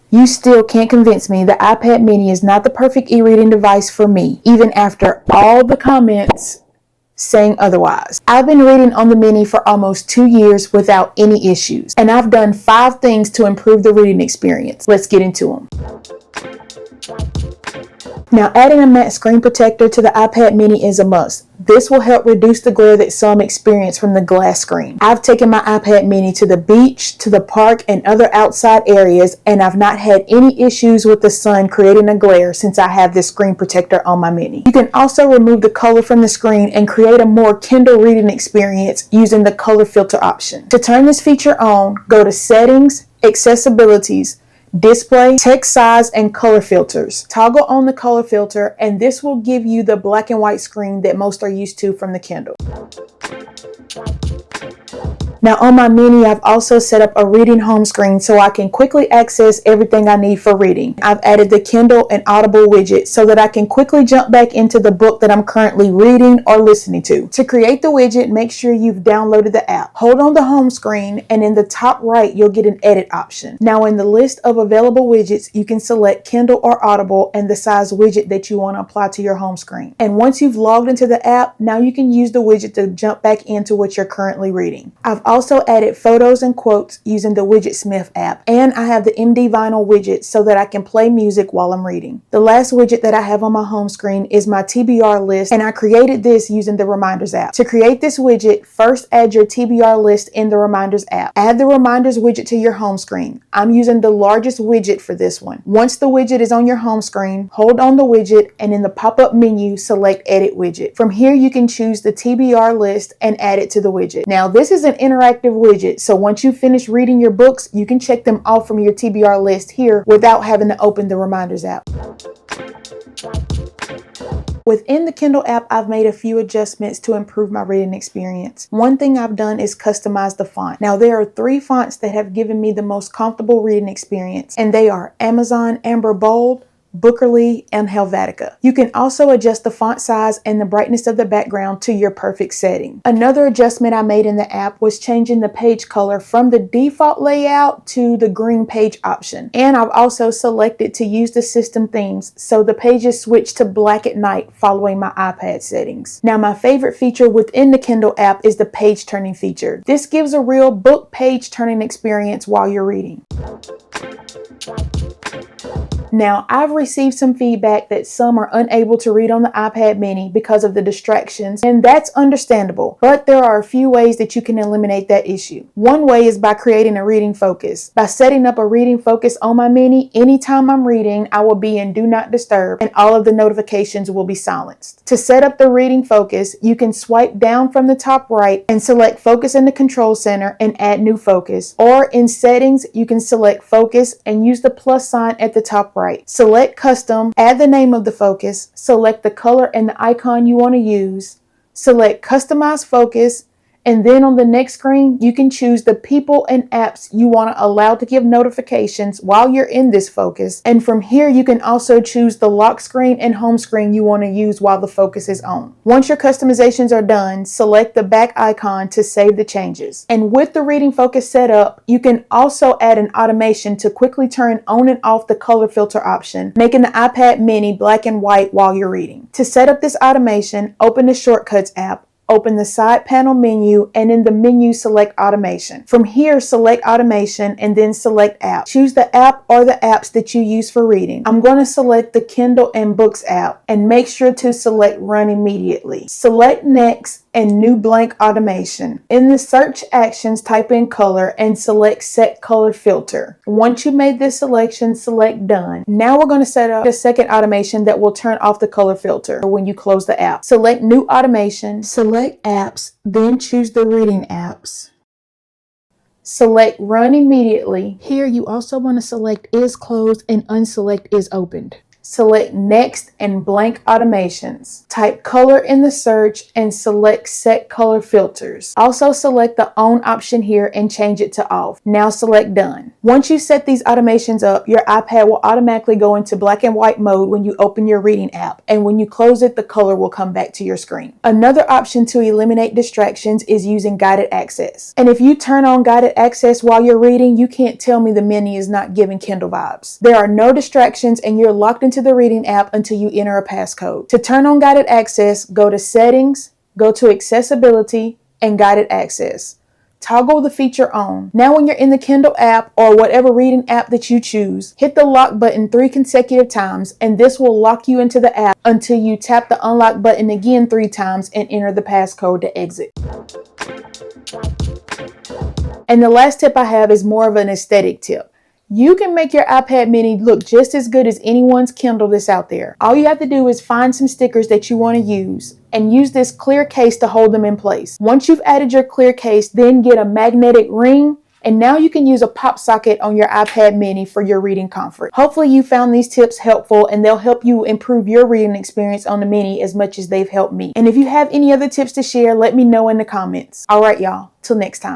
You still can't convince me the iPad mini is not the perfect e-reading device for me, even after all the comments saying otherwise. I've been reading on the mini for almost 2 years without any issues, and I've done 5 things to improve the reading experience. Let's get into them. Now, adding a matte screen protector to the iPad mini is a must. This will help reduce the glare that some experience from the glass screen. I've taken my iPad mini to the beach, to the park, and other outside areas, and I've not had any issues with the sun creating a glare since I have this screen protector on my mini. You can also remove the color from the screen and create a more Kindle reading experience using the color filter option. To turn this feature on, go to Settings, Accessibilities, Display, Text Size, and Color Filters. Toggle on the color filter, and this will give you the black and white screen that most are used to from the Kindle. Now on my mini, I've also set up a reading home screen so I can quickly access everything I need for reading. I've added the Kindle and Audible widget so that I can quickly jump back into the book that I'm currently reading or listening to. To create the widget, make sure you've downloaded the app. Hold on the home screen, and in the top right, you'll get an edit option. Now in the list of available widgets, you can select Kindle or Audible and the size widget that you want to apply to your home screen. And once you've logged into the app, now you can use the widget to jump back into what you're currently reading. I've also added photos and quotes using the Widgetsmith app, and I have the MD Vinyl widget so that I can play music while I'm reading. The last widget that I have on my home screen is my TBR list, and I created this using the Reminders app. To create this widget, first add your TBR list in the Reminders app. Add the Reminders widget to your home screen. I'm using the largest widget for this one. Once the widget is on your home screen, hold on the widget, and in the pop-up menu, select Edit Widget. From here, you can choose the TBR list and add it to the widget. Now, this is an interactive widget, so once you finish reading your books, you can check them off from your TBR list here without having to open the Reminders app. Within the Kindle app, I've made a few adjustments to improve my reading experience. One thing I've done is customize the font. Now, there are 3 fonts that have given me the most comfortable reading experience, and they are Amazon Amber Bold, Bookerly, and Helvetica. You can also adjust the font size and the brightness of the background to your perfect setting. Another adjustment I made in the app was changing the page color from the default layout to the green page option. And I've also selected to use the system themes so the pages switch to black at night following my iPad settings. Now, my favorite feature within the Kindle app is the page turning feature. This gives a real book page turning experience while you're reading. Now, I've received some feedback that some are unable to read on the iPad mini because of the distractions, and that's understandable, but there are a few ways that you can eliminate that issue. One way is by creating a reading focus. By setting up a reading focus on my mini, anytime I'm reading, I will be in Do Not Disturb, and all of the notifications will be silenced. To set up the reading focus, you can swipe down from the top right and select Focus in the Control Center and add New Focus, or in Settings, you can select Focus and use the plus sign at the top right. Select Custom, add the name of the focus, select the color and the icon you want to use, select Customize Focus, and then on the next screen, you can choose the people and apps you want to allow to give notifications while you're in this focus. And from here, you can also choose the lock screen and home screen you want to use while the focus is on. Once your customizations are done, select the back icon to save the changes. And with the reading focus set up, you can also add an automation to quickly turn on and off the color filter option, making the iPad mini black and white while you're reading. To set up this automation, open the Shortcuts app, open the side panel menu, and in the menu, select Automation. From here, select Automation and then select App. Choose the app or the apps that you use for reading. I'm going to select the Kindle and Books app and make sure to select Run Immediately. Select Next and New Blank Automation. In the search actions, type in color and select Set Color Filter. Once you made this selection, select Done. Now we're going to set up a second automation that will turn off the color filter when you close the app. Select New Automation, select Apps, then choose the Reading apps. Select Run Immediately. Here you also want to select Is Closed and unselect Is Opened. Select Next and blank automations. Type color in the search and select Set Color Filters. Also select the On option here and change it to Off. Now select Done. Once you set these automations up, your iPad will automatically go into black and white mode when you open your reading app, and when you close it, the color will come back to your screen. Another option to eliminate distractions is using guided access. And if you turn on guided access while you're reading, you can't tell me the mini is not giving Kindle vibes. There are no distractions and you're locked into the reading app until you enter a passcode. To turn on guided access, go to Settings, go to Accessibility, and Guided Access. Toggle the feature on. Now when you're in the Kindle app or whatever reading app that you choose, hit the lock button 3 consecutive times and this will lock you into the app until you tap the unlock button again 3 times and enter the passcode to exit. And the last tip I have is more of an aesthetic tip. You can make your iPad mini look just as good as anyone's Kindle that's out there. All you have to do is find some stickers that you want to use and use this clear case to hold them in place. Once you've added your clear case, then get a magnetic ring, and now you can use a pop socket on your iPad mini for your reading comfort. Hopefully you found these tips helpful and they'll help you improve your reading experience on the mini as much as they've helped me. And if you have any other tips to share, let me know in the comments. All right, y'all, till next time.